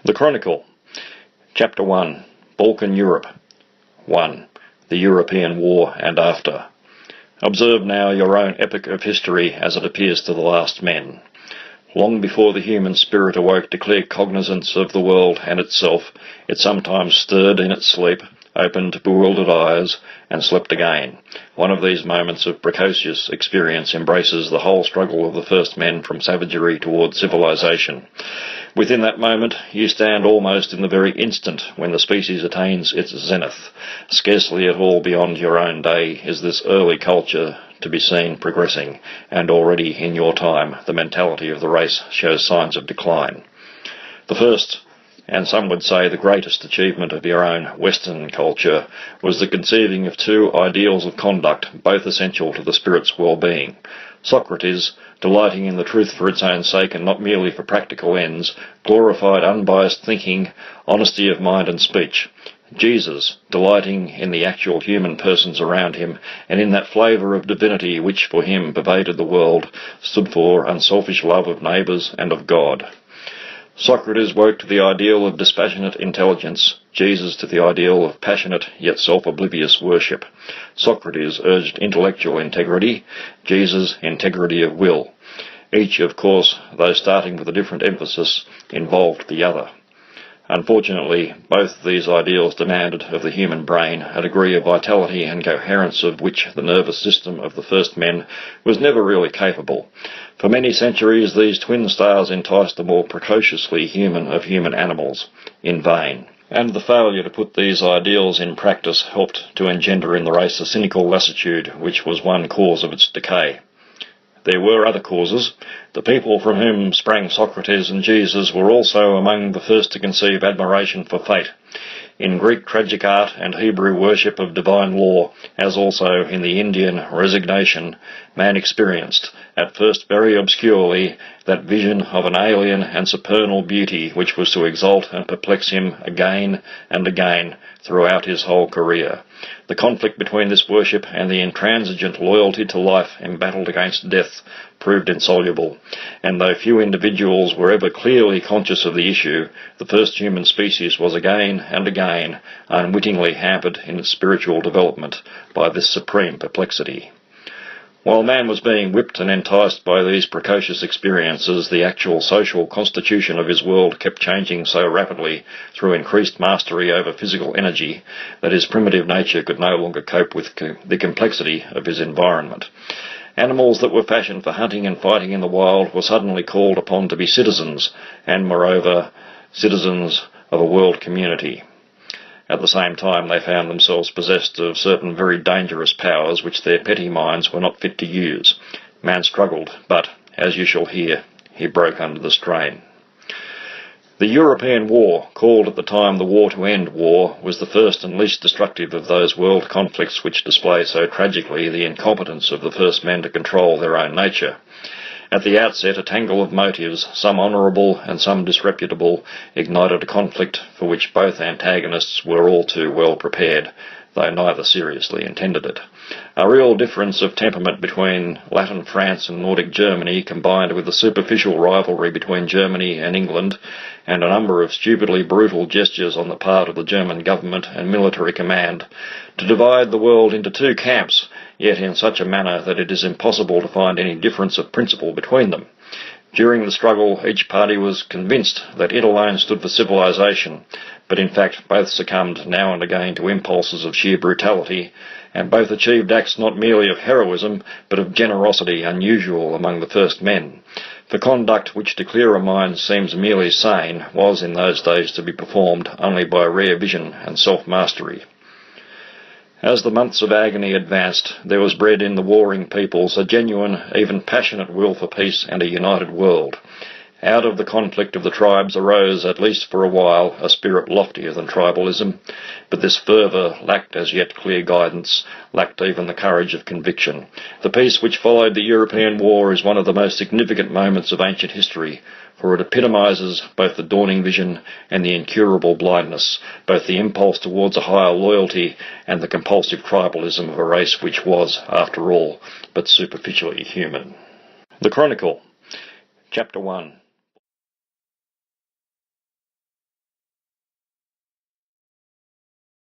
The Chronicle, Chapter 1, Balkan Europe. 1. The European War and After. Observe now your own epoch of history as it appears to the last men. Long before the human spirit awoke to clear cognizance of the world and itself, it sometimes stirred in its sleep, opened bewildered eyes, and slept again. One of these moments of precocious experience embraces the whole struggle of the first men from savagery towards civilization. Within that moment, you stand almost in the very instant when the species attains its zenith. Scarcely at all beyond your own day is this early culture to be seen progressing, and already in your time the mentality of the race shows signs of decline. The first, and some would say the greatest achievement of your own Western culture was the conceiving of two ideals of conduct, both essential to the spirit's well-being. Socrates, delighting in the truth for its own sake and not merely for practical ends, glorified unbiased thinking, honesty of mind and speech. Jesus, delighting in the actual human persons around him, and in that flavour of divinity which for him pervaded the world, stood for unselfish love of neighbours and of God. Socrates woke to the ideal of dispassionate intelligence, Jesus to the ideal of passionate yet self-oblivious worship. Socrates urged intellectual integrity, Jesus integrity of will. Each, of course, though starting with a different emphasis, involved the other. Unfortunately, both these ideals demanded of the human brain a degree of vitality and coherence of which the nervous system of the first men was never really capable. For many centuries these twin stars enticed the more precociously human of human animals, in vain. And the failure to put these ideals in practice helped to engender in the race a cynical lassitude which was one cause of its decay. There were other causes. The people from whom sprang Socrates and Jesus were also among the first to conceive admiration for fate. In Greek tragic art and Hebrew worship of divine law, as also in the Indian resignation, man experienced, at first very obscurely, that vision of an alien and supernal beauty which was to exalt and perplex him again and again throughout his whole career. The conflict between this worship and the intransigent loyalty to life embattled against death proved insoluble, and though few individuals were ever clearly conscious of the issue, the first human species was again and again unwittingly hampered in its spiritual development by this supreme perplexity. While man was being whipped and enticed by these precocious experiences, the actual social constitution of his world kept changing so rapidly through increased mastery over physical energy that his primitive nature could no longer cope with the complexity of his environment. Animals that were fashioned for hunting and fighting in the wild were suddenly called upon to be citizens, and moreover, citizens of a world community. At the same time, they found themselves possessed of certain very dangerous powers which their petty minds were not fit to use. Man struggled, but, as you shall hear, he broke under the strain. The European War, called at the time the War to End War, was the first and least destructive of those world conflicts which display so tragically the incompetence of the first men to control their own nature. At the outset, a tangle of motives, some honourable and some disreputable, ignited a conflict for which both antagonists were all too well prepared, though neither seriously intended it. A real difference of temperament between Latin France and Nordic Germany, combined with the superficial rivalry between Germany and England, and a number of stupidly brutal gestures on the part of the German government and military command, to divide the world into two camps, yet in such a manner that it is impossible to find any difference of principle between them. During the struggle, each party was convinced that it alone stood for civilization, but in fact both succumbed now and again to impulses of sheer brutality, and both achieved acts not merely of heroism, but of generosity unusual among the first men. For conduct which to clearer minds seems merely sane was in those days to be performed only by rare vision and self-mastery. As the months of agony advanced, there was bred in the warring peoples a genuine, even passionate will for peace and a united world. Out of the conflict of the tribes arose, at least for a while, a spirit loftier than tribalism, but this fervour lacked as yet clear guidance, lacked even the courage of conviction. The peace which followed the European War is one of the most significant moments of ancient history, for it epitomises both the dawning vision and the incurable blindness, both the impulse towards a higher loyalty and the compulsive tribalism of a race which was, after all, but superficially human. The Chronicle, Chapter 1.